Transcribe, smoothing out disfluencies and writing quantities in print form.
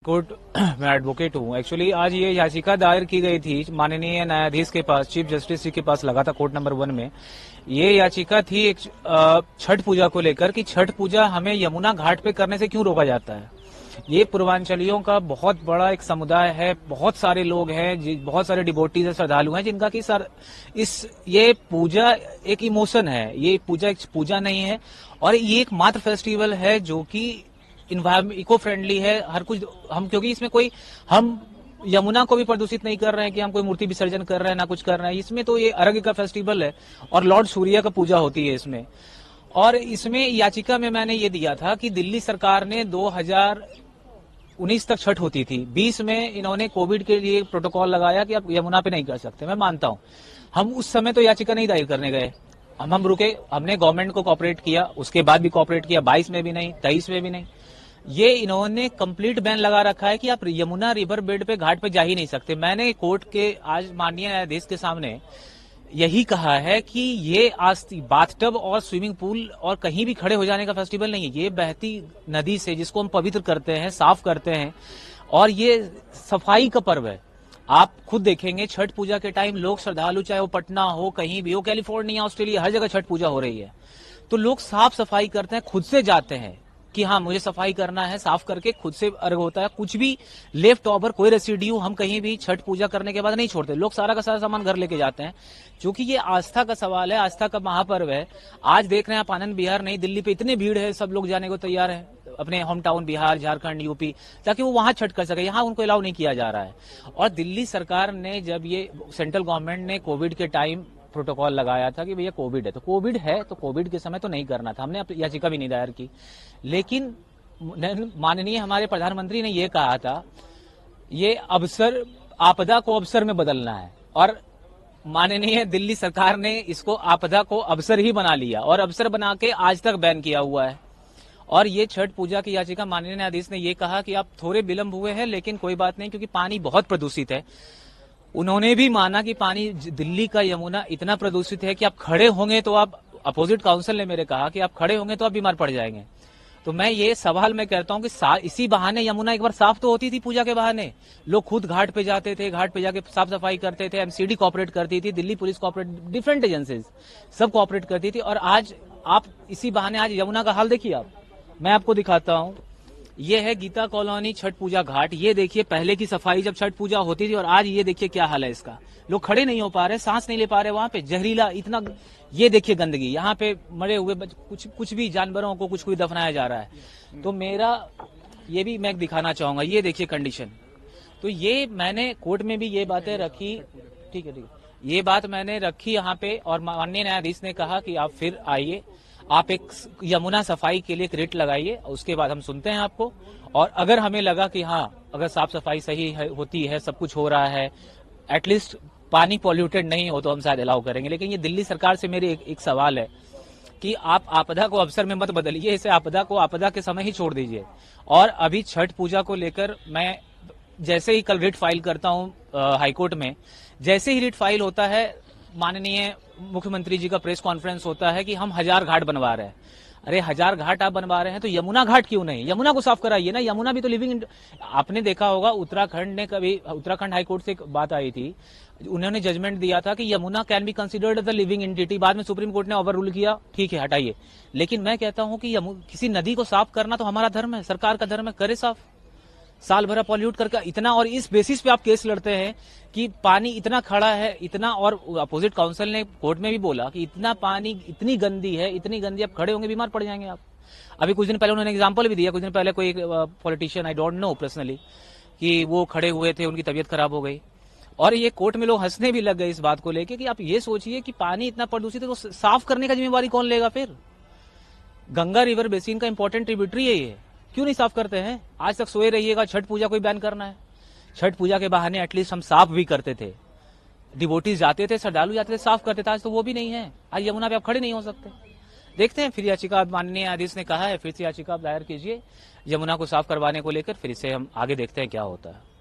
Court में advocate हूँ। Actually आज ये याचिका दायर की गई थी माननीय न्यायाधीश के पास, चीफ जस्टिस जी के पास लगा था कोर्ट नंबर 1 में। ये याचिका थी एक छठ पूजा को लेकर कि छठ पूजा हमें यमुना घाट पे करने से क्यों रोका जाता है। ये पूर्वांचलियों का बहुत बड़ा एक समुदाय है, बहुत सारे लोग हैं, बहुत सारे डिवोटीज है, श्रद्धालु हैं, जिनका कि सर ये पूजा एक इमोशन है, ये पूजा एक पूजा नहीं है और ये एक मात्र फेस्टिवल है जो कि इन्वायरमेंट इको फ्रेंडली है। हर कुछ हम, क्योंकि इसमें कोई हम यमुना को भी प्रदूषित नहीं कर रहे हैं कि हम कोई मूर्ति विसर्जन कर रहे हैं ना कुछ कर रहे हैं। इसमें तो ये अर्घ्य का फेस्टिवल है और लॉर्ड सूर्य का पूजा होती है इसमें। और इसमें याचिका में मैंने ये दिया था कि दिल्ली सरकार ने 2019 तक छठ होती थी, 20 में इन्होंने कोविड के लिए प्रोटोकॉल लगाया कि आप यमुना पे नहीं कर सकते। मैं मानता हूं, हम उस समय तो याचिका नहीं दायर करने गए, हम रुके, हमने गवर्नमेंट को कोऑपरेट किया, उसके बाद भी कोऑपरेट किया, 22 में भी नहीं, 23 में भी नहीं। ये इन्होंने कंप्लीट बैन लगा रखा है कि आप यमुना रिवर बेड पे घाट पे जा ही नहीं सकते। मैंने कोर्ट के आज माननीय न्यायाधीश के सामने यही कहा है कि ये बाथटब और स्विमिंग पूल और कहीं भी खड़े हो जाने का फेस्टिवल नहीं है। ये बहती नदी से, जिसको हम पवित्र करते हैं, साफ करते हैं, और ये सफाई का पर्व है। आप खुद देखेंगे छठ पूजा के टाइम लोग श्रद्धालु, चाहे वो पटना हो, कहीं भी हो, कैलिफोर्निया, ऑस्ट्रेलिया, हर जगह छठ पूजा हो रही है, तो लोग साफ सफाई करते हैं, खुद से जाते हैं कि हाँ मुझे सफाई करना है, साफ करके खुद से अर्घ होता है। कुछ भी लेफ्ट ओवर, कोई रेसिड्यू हम कहीं भी छठ पूजा करने के बाद नहीं छोड़ते। लोग सारा का सारा सामान घर लेके जाते हैं, क्योंकि ये आस्था का सवाल है, आस्था का महापर्व है। आज देख रहे हैं आप आनंद बिहार, नई दिल्ली पे इतनी भीड़ है, सब लोग जाने को तैयार है अपने home town Bihar, Jharkhand, UP, ताकि वो वहां छठ कर सके। यहाँ उनको अलाउ नहीं किया जा रहा है। और दिल्ली सरकार ने, जब ये सेंट्रल गवर्नमेंट ने कोविड के टाइम प्रोटोकॉल लगाया था कि भैया कोविड है, तो कोविड है तो कोविड के समय तो नहीं करना था, हमने याचिका भी नहीं दायर की। लेकिन माननीय हमारे प्रधानमंत्री ने ये कहा था, ये अवसर, आपदा को अवसर में बदलना है, और माननीय दिल्ली सरकार ने इसको आपदा को अवसर ही बना लिया और अवसर बना के आज तक बैन किया हुआ है। और ये छठ पूजा की याचिका माननीय न्यायाधीश ने ये कहा कि आप थोड़े विलंब हुए हैं, लेकिन कोई बात नहीं, क्योंकि पानी बहुत प्रदूषित है। उन्होंने भी माना कि पानी दिल्ली का यमुना इतना प्रदूषित है कि आप खड़े होंगे तो आप, अपोजिट काउंसिल ने मेरे कहा कि आप खड़े होंगे तो आप बीमार पड़ जाएंगे। तो मैं ये सवाल मैं कहता हूं कि इसी बहाने यमुना एक बार साफ तो होती थी, पूजा के बहाने लोग खुद घाट पे जाते थे, घाट पे जाके साफ सफाई करते थे, एमसीडी कोऑपरेट करती थी, Delhi police cooperate, different agencies सब कोऑपरेट करती थी। और आज आप इसी बहाने, आज यमुना का हाल देखिए आप, मैं आपको दिखाता हूं। ये है गीता कॉलोनी छठ पूजा घाट। ये देखिए पहले की सफाई जब छठ पूजा होती थी, और आज ये देखिए क्या हाल है इसका। लोग खड़े नहीं हो पा रहे, सांस नहीं ले पा रहे, वहां पे जहरीला इतना, ये देखिए गंदगी, यहाँ पे मरे हुए कुछ भी जानवरों को कुछ कोई दफनाया जा रहा है। तो मेरा ये भी मैं दिखाना चाहूंगा, ये देखिए कंडीशन। तो ये मैंने कोर्ट में भी ये बातें रखी, ठीक है, ये बात मैंने रखी यहाँ पे, और माननीय न्यायाधीश ने कहा कि आप फिर आइए, आप एक यमुना सफाई के लिए एक रिट लगाइए, उसके बाद हम सुनते हैं आपको। और अगर हमें लगा कि हाँ, अगर साफ सफाई सही होती है, सब कुछ हो रहा है, एटलीस्ट पानी पॉल्यूटेड नहीं हो, तो हम शायद अलाउ करेंगे। लेकिन ये दिल्ली सरकार से मेरी एक सवाल है कि आप आपदा को अवसर में मत बदलिए, इसे आपदा को आपदा के समय ही छोड़ दीजिए। और अभी छठ पूजा को लेकर मैं जैसे ही कल रिट फाइल करता हूं हाईकोर्ट में, जैसे ही रिट फाइल होता है, माननीय मुख्यमंत्री जी का प्रेस कॉन्फ्रेंस होता है कि हम 1000 घाट बनवा रहे हैं। अरे 1000 घाट आप बनवा रहे हैं तो यमुना घाट क्यों नहीं? यमुना को साफ कराइए ना, यमुना भी तो लिविंग। आपने देखा होगा उत्तराखंड ने कभी, उत्तराखंड हाईकोर्ट से एक बात आई थी, उन्होंने जजमेंट दिया था कि Yamuna can be considered as a living entity. बाद में सुप्रीम कोर्ट ने ओवर रूल किया, ठीक है हटाइए। लेकिन मैं कहता हूं कि किसी नदी को साफ करना तो हमारा धर्म है, सरकार का धर्म है, करे साफ। साल भरा पॉल्यूट करके इतना, और इस बेसिस पे आप केस लड़ते हैं कि पानी इतना खड़ा है, इतना, और अपोजिट काउंसिल ने कोर्ट में भी बोला कि इतना पानी, इतनी गंदी है, इतनी गंदी, आप खड़े होंगे बीमार पड़ जाएंगे आप। अभी कुछ दिन पहले उन्होंने एग्जांपल भी दिया, कुछ दिन पहले कोई politician, I don't know personally, कि वो खड़े हुए थे, उनकी तबीयत खराब हो गई, और ये कोर्ट में लोग हंसने भी लग गए इस बात को लेके कि आप ये सोचिए कि पानी इतना प्रदूषित है तो साफ करने का जिम्मेवारी कौन लेगा फिर? गंगा रिवर बेसिन का इंपॉर्टेंट ट्रिब्यूटरी है ये, क्यों नहीं साफ करते हैं? आज तक सोए रहिएगा, छठ पूजा कोई बैन करना है? छठ पूजा के बहाने एटलीस्ट हम साफ भी करते थे, डिवोटीज जाते थे, श्रद्धालु जाते थे, साफ करते थे। आज तो वो भी नहीं है। आज यमुना पे आप खड़े नहीं हो सकते। देखते हैं, फिर याचिका, माननीय न्यायाधीश ने कहा है फिर से याचिका दायर कीजिए यमुना को साफ करवाने को लेकर, फिर इसे हम आगे देखते हैं क्या होता है।